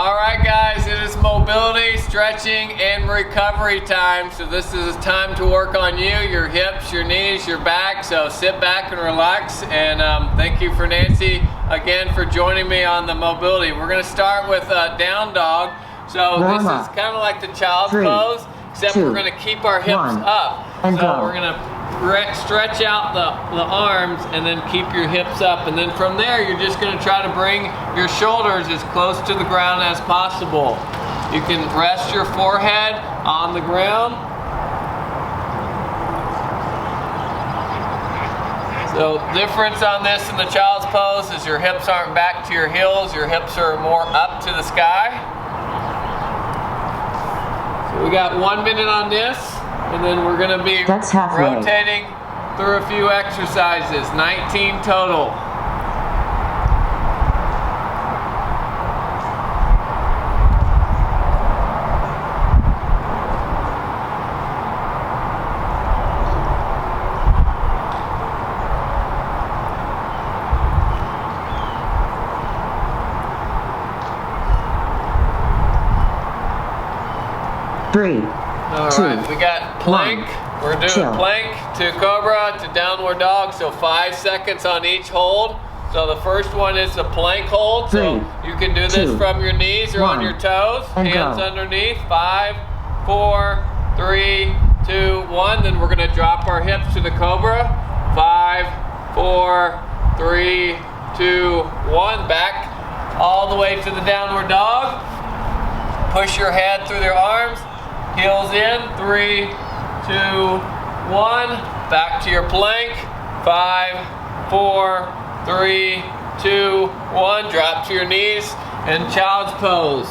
All right, guys, it is mobility, stretching, and recovery time. So this is time to work on you, your hips, your knees, your back. So sit back and relax. And thank you for Nancy again for joining me on the mobility. We're going to start with down dog. So this is kind of like the child's pose, except we're going to keep our hips up. So we're going to stretch out the arms and then keep your hips up, and then from there you're just going to try to bring your shoulders as close to the ground as possible. You can rest your forehead on the ground. So difference on this in the child's pose is your hips aren't back to your heels, your hips are more up to the sky. So we got 1 minute on this. And then we're going to be rotating through a few exercises, 19 total. All right, we got plank. We're doing plank to cobra to downward dog, so 5 seconds on each hold. So the first one is the plank hold. So you can do this from your knees or on your toes, hands underneath. 5, 4, 3, 2, 1. Then we're going to drop our hips to the cobra. 5, 4, 3, 2, 1. Back all the way to the downward dog. Push your head through their arms. Heels in, 3, 2, 1. Back to your plank. 5, 4, 3, 2, 1. Drop to your knees and child's pose.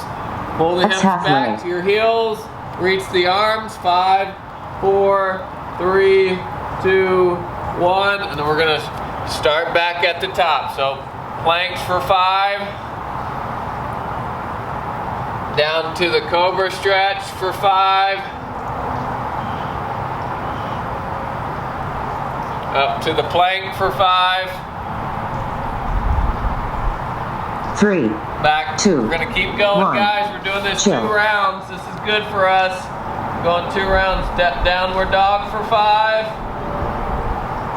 Pull the hips back to your heels. Reach the arms. 5, 4, 3, 2, 1. And then we're going to start back at the top. So planks for 5. Down to the cobra stretch for 5. Up to the plank for 5. 3. Back. 2. We're going to keep going, 1. guys. We're doing this 2 rounds. This is good for us. Going 2 rounds. Downward dog for 5.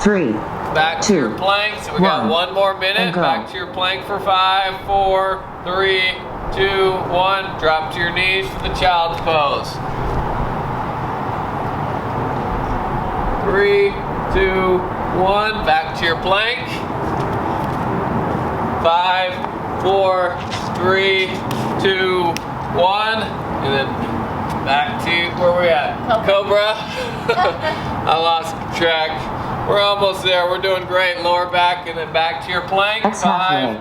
3. Back to your plank. So we got 1 more minute. Back to your plank for 5, 4, 3, 2, 1. Drop to your knees for the child's pose. 3, 2, 1. Back to your plank. 5, 4, 3, 2, 1. And then back to where we're at. Cobra. I lost track. We're almost there. We're doing great. Lower back and then back to your plank. 5,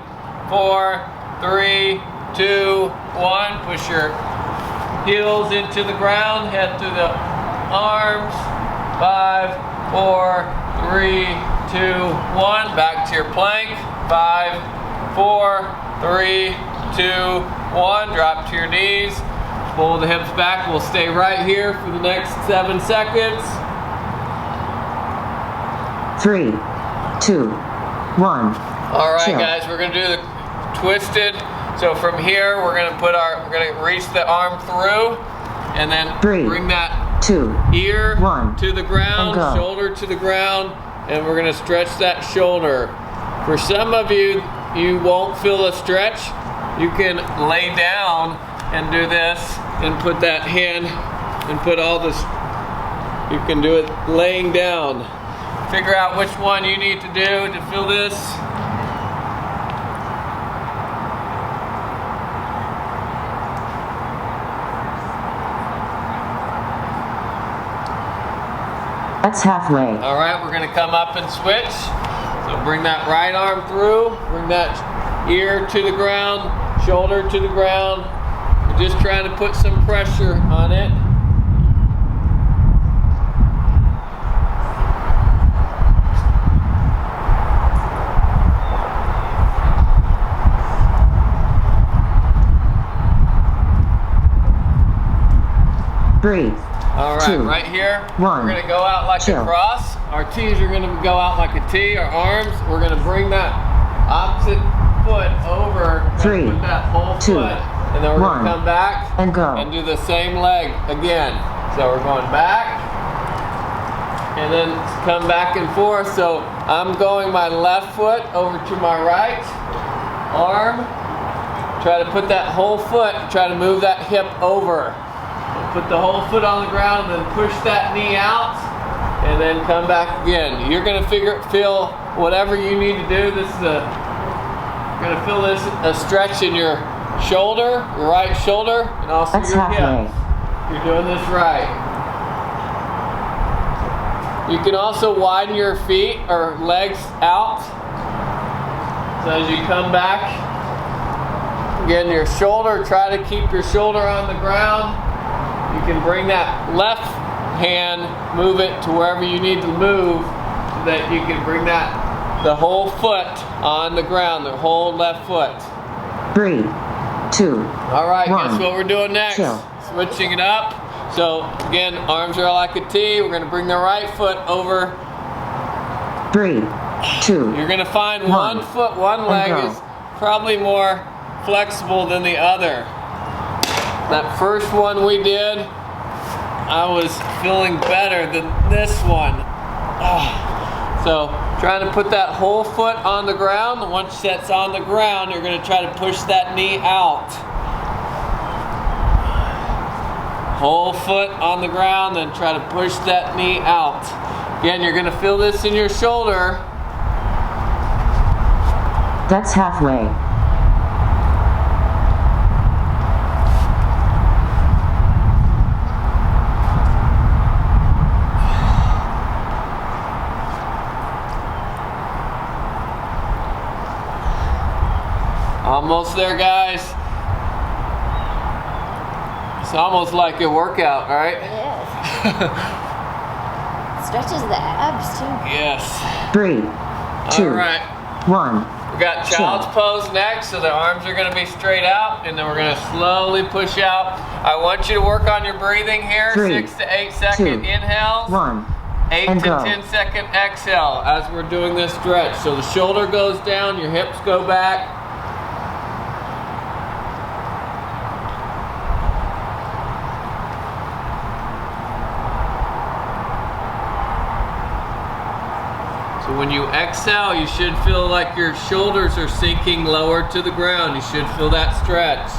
4, 3, 2, 1. Push your heels into the ground. Head through the arms. 5, 4, 3, 2, 1. Back to your plank. 5, 4, 3, 2, 1. Drop to your knees. Pull the hips back. We'll stay right here for the next 7 seconds. 3, 2, 1. All right, guys, we're gonna do the twisted. So from here, we're gonna reach the arm through, and then bring that 2, ear 1, to the ground, shoulder to the ground, and we're gonna stretch that shoulder. For some of you, you won't feel a stretch. You can lay down and do this, and put that hand and put all this. You can do it laying down. Figure out which one you need to do to feel this. That's halfway. All right, we're gonna come up and switch. So bring that right arm through, bring that ear to the ground, shoulder to the ground. We're just trying to put some pressure on it. All right, right here, we're going to go out like a cross. Our T's are going to go out like a T. Our arms, we're going to bring that opposite foot over. Three, put that whole two, foot and then we're going One. to come back And go. and do the same leg again. So we're going back and then come back and forth. So I'm going my left foot over to my right arm. Try to put that whole foot, try to move that hip over. Put the whole foot on the ground and then push that knee out and then come back again. You're going to feel whatever you need to do. This is you're going to feel this a stretch in your shoulder, your right shoulder, and also That's your halfway. hip. You're doing this right. You can also widen your feet or legs out. So as you come back, again, your shoulder, try to keep your shoulder on the ground. You can bring that left hand, move it to wherever you need to move so that you can bring the whole foot on the ground, the whole left foot. 3, 2, All right, one. guess what we're doing next? Chill. Switching it up. So again, arms are like a T. We're going to bring the right foot over. 3, 2, You're going to find One. one foot, one leg go. is probably more flexible than the other. That first one we did, I was feeling better than this one. So trying to put that whole foot on the ground. Once that's on the ground, you're going to try to push that knee out. Whole foot on the ground, then try to push that knee out. Again, you're going to feel this in your shoulder. That's halfway. Almost there, guys. It's almost like a workout, right? Yes. Stretches the abs too. Yes. 3, 2, All right. 1. We got child's pose next, so the arms are going to be straight out, and then we're going to slowly push out. I want you to work on your breathing here. 3, 6 to 8 second 2, inhales. 1. 8 and to go. 10 second exhale as we're doing this stretch. So the shoulder goes down, your hips go back. So when you exhale, you should feel like your shoulders are sinking lower to the ground. You should feel that stretch.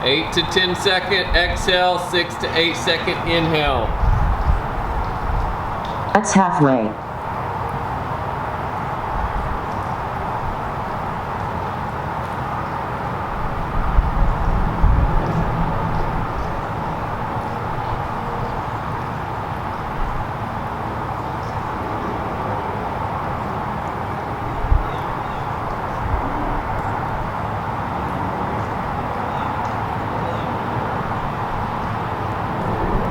8 to 10 second exhale, 6 to 8 second inhale. That's halfway.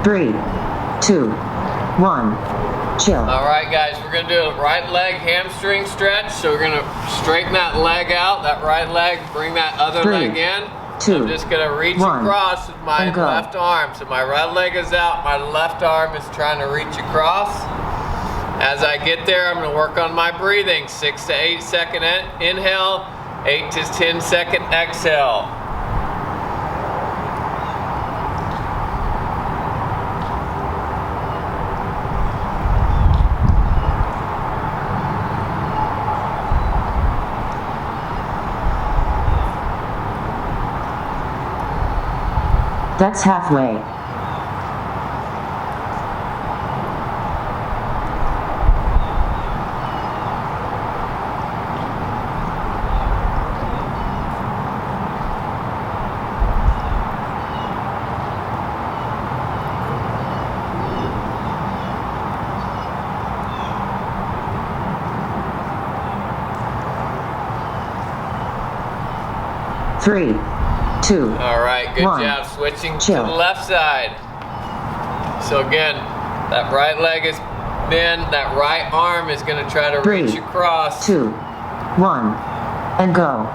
Three, 2, 1. Chill. All right, guys, we're gonna do a right leg hamstring stretch. So we're gonna straighten that leg out, that right leg, bring that other 3, leg in. 2, I'm just gonna reach 1, across with my and go. left arm. So my right leg is out, my left arm is trying to reach across. As I get there, I'm gonna work on my breathing. 6 to 8 second inhale, 8 to 10 second exhale. That's halfway. Three, 2, All right, good 1. job. Switching Chill. to the left side. So again, that right leg is bent, that right arm is gonna try to 3, reach across. 2, 1. And go.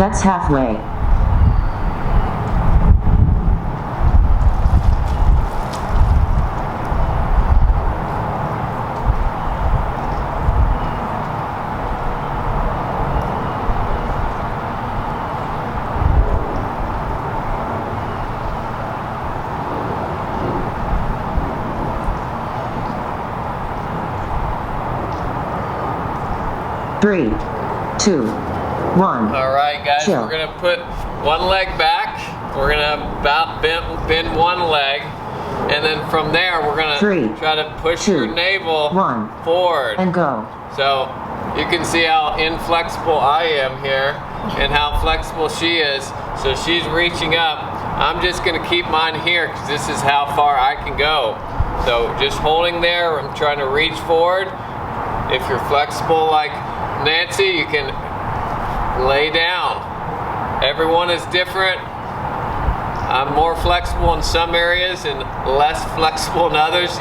That's halfway. Three, two, one. All right, guys, Chill. we're gonna put one leg back. We're gonna about bend one leg, and then from there we're gonna try to push your navel forward. And go. So you can see how inflexible I am here and how flexible she is. So she's reaching up. I'm just gonna keep mine here because this is how far I can go. So just holding there, I'm trying to reach forward. If you're flexible like Nancy, you can lay down. Everyone is different. I'm more flexible in some areas and less flexible in others.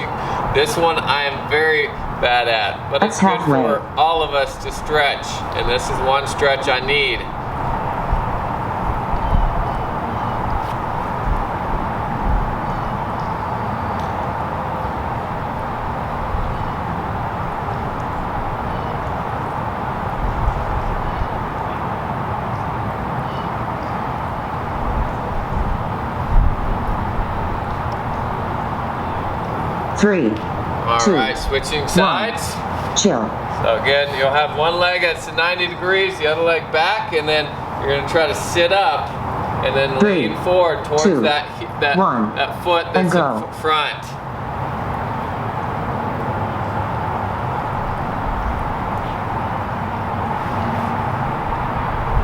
This one I am very bad at, but it's good for all of us to stretch, and this is one stretch I need. Three, two, Alright, switching sides. Chill. So again, you'll have one leg that's 90 degrees, the other leg back, and then you're going to try to sit up and then lean forward towards that foot that's in front.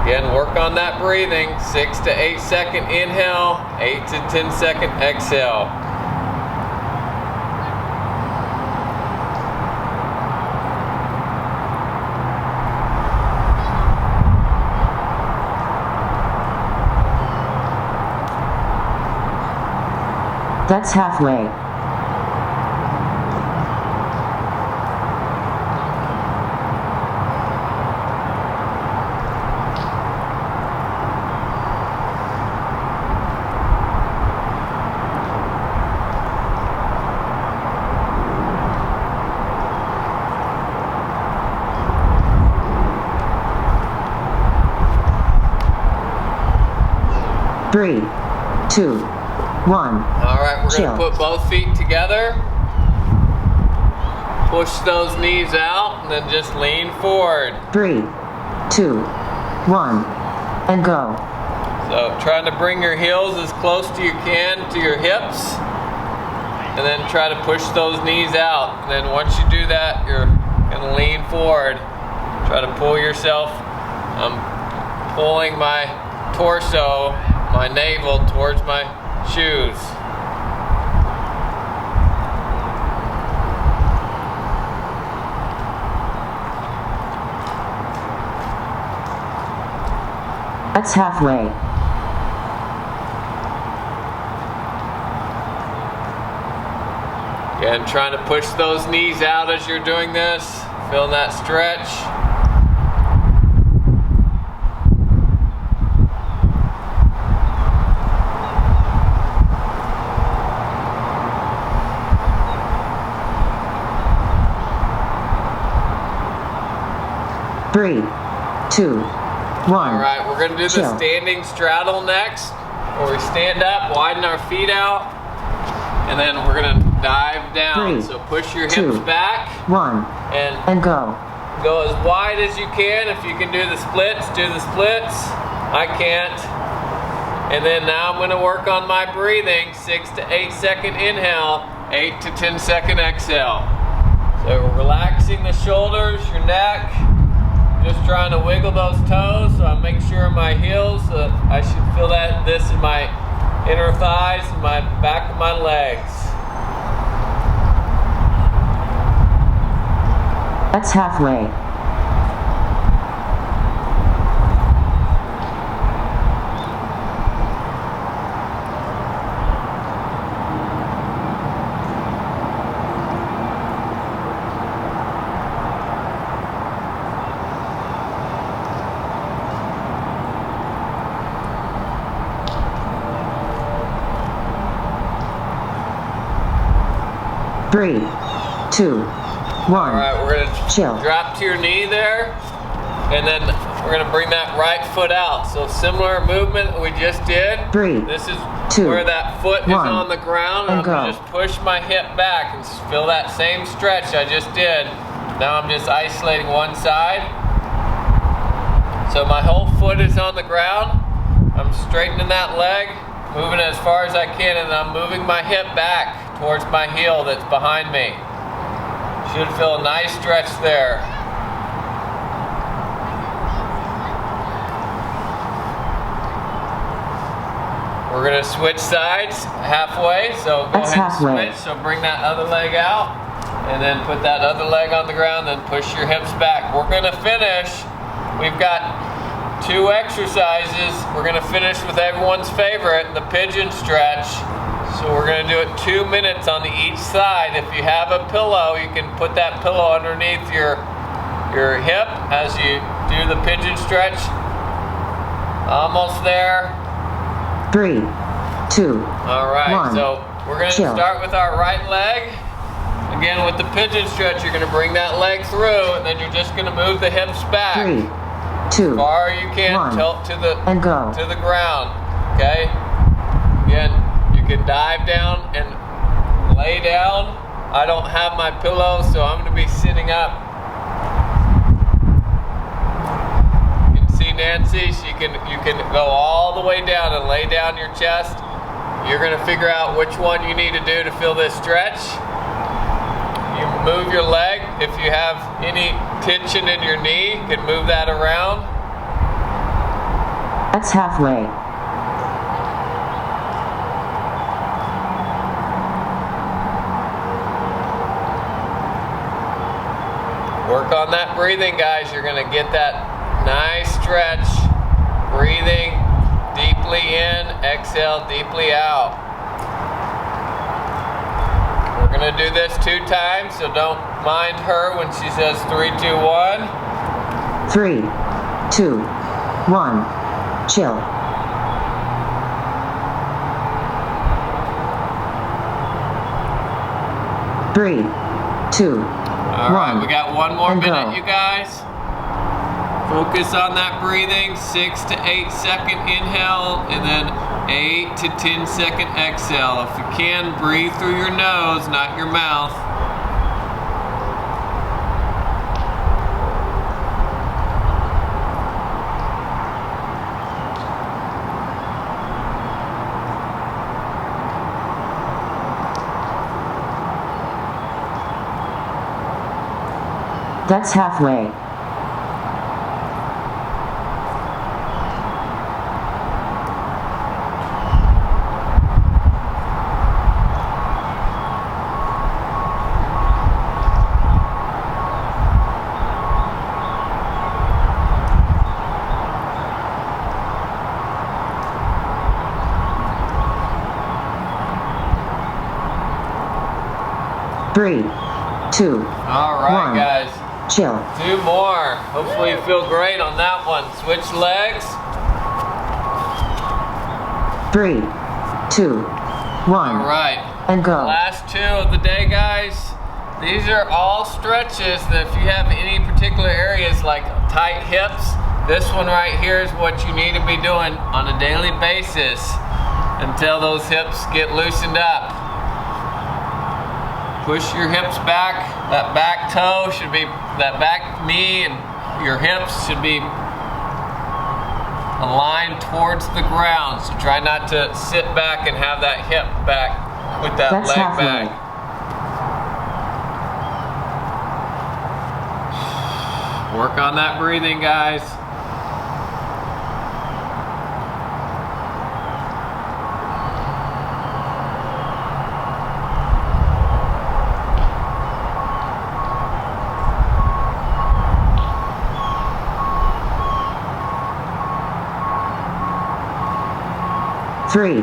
Again, work on that breathing. 6 to 8 second inhale, 8 to 10 second exhale. That's halfway. Three, two, one. All right, we're going to put both feet together. Push those knees out and then just lean forward. 3, 2, 1, and go. So trying to bring your heels as close to you can to your hips, and then try to push those knees out. And then once you do that, you're going to lean forward. Try to pull yourself. I'm pulling my torso, my navel towards my shoes. That's halfway. Again, trying to push those knees out as you're doing this. Feeling that stretch. Three, two, one. All right, we're gonna do the standing straddle next, where we stand up, widen our feet out, and then we're gonna dive down. So push your hips back, and go. Go as wide as you can. If you can do the splits, do the splits. I can't. And then now I'm gonna work on my breathing. 6 to 8 second inhale, 8 to 10 second exhale. So we're relaxing the shoulders, your neck. Just trying to wiggle those toes, so I make sure my heels, I should feel this in my inner thighs and my back of my legs. That's halfway. 3, 2, 1. All right, we're gonna Chill. drop to your knee there, and then we're gonna bring that right foot out. So similar movement that we just did. 3, This is 2, where that foot is 1, on the ground, and I'm gonna go. just push my hip back and feel that same stretch I just did. Now I'm just isolating one side. So my whole foot is on the ground. I'm straightening that leg, moving as far as I can, and I'm moving my hip back towards my heel that's behind me. Should feel a nice stretch there. We're gonna switch sides halfway, so go That's ahead and halfway. switch. So bring that other leg out, and then put that other leg on the ground, then push your hips back. We're gonna finish. We've got 2 exercises. We're gonna finish with everyone's favorite, the pigeon stretch. So we're gonna do it 2 minutes on each side. If you have a pillow, you can put that pillow underneath your hip as you do the pigeon stretch. Almost there. 3, 2, All right, 1. so we're gonna Chill. start with our right leg. Again, with the pigeon stretch, you're gonna bring that leg through, and then you're just gonna move the hips back. 3, 2, Far you can, 1, tilt to and go. the ground. Okay. Again, you can dive down and lay down. I don't have my pillow, so I'm gonna be sitting up. You can see Nancy. You can go all the way down and lay down your chest. You're gonna figure out which one you need to do to feel this stretch. You move your leg. If you have any tension in your knee, you can move that around. That's halfway. Work on that breathing, guys. You're gonna get that nice stretch. Breathing deeply in, exhale deeply out. We're gonna do this 2 times, so don't mind her when she says 3, 2, 1. 3, 2, 1. Chill. Three, 2, All right, 1. we got 1 more And minute, go. you guys. Focus on that breathing. 6 to 8 second inhale, and then 8 to 10 second exhale. If you can, breathe through your nose, not your mouth. That's halfway. Three, 2, All right, 1. guys. Chill. 2 more. Hopefully you feel great on that one. Switch legs. 3, 2, 1. All right. And go. Last 2 of the day, guys. These are all stretches that if you have any particular areas like tight hips, this one right here is what you need to be doing on a daily basis until those hips get loosened up. Push your hips back. That back toe should be, that back knee and your hips should be aligned towards the ground. So try not to sit back and have that hip back with that That's leg halfway. back. Work on that breathing, guys. Three,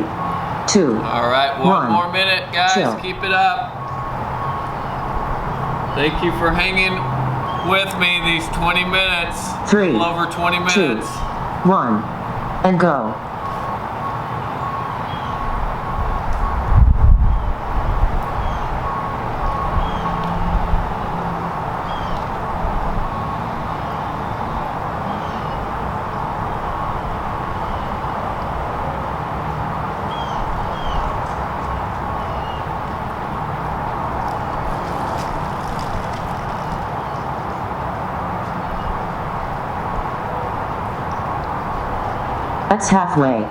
2, All right, 1 1. more minute, guys. Chill. Keep it up. Thank you for hanging with me these 20 minutes. 3, A little over 20 2, minutes. 1. And go. That's halfway.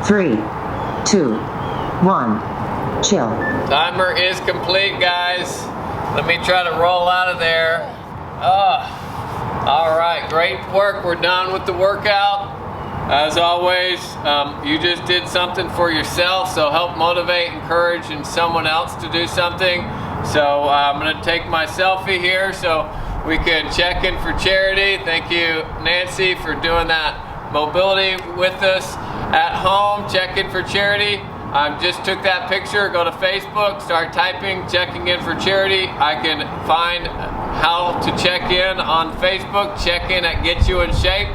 Three, two, one, chill. Timer is complete, guys. Let me try to roll out of there. All right, great work. We're done with the workout. As always, you just did something for yourself, so help motivate, encourage, and someone else to do something. So I'm gonna take my selfie here so we can check in for charity. Thank you, Nancy, for doing that mobility with us at home. Check in for charity. Just took that picture. Go to Facebook, start typing checking in for charity. I can find how to check in on Facebook. Check in at Get You in Shape.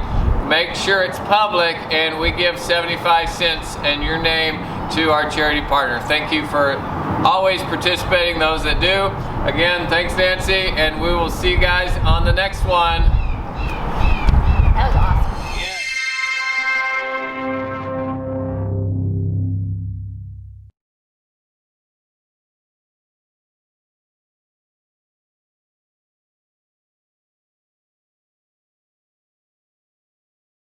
Make sure it's public, and we give 75 cents and your name to our charity partner. Thank you for always participating, those that do. Again, thanks Nancy, and we will see you guys on the next one.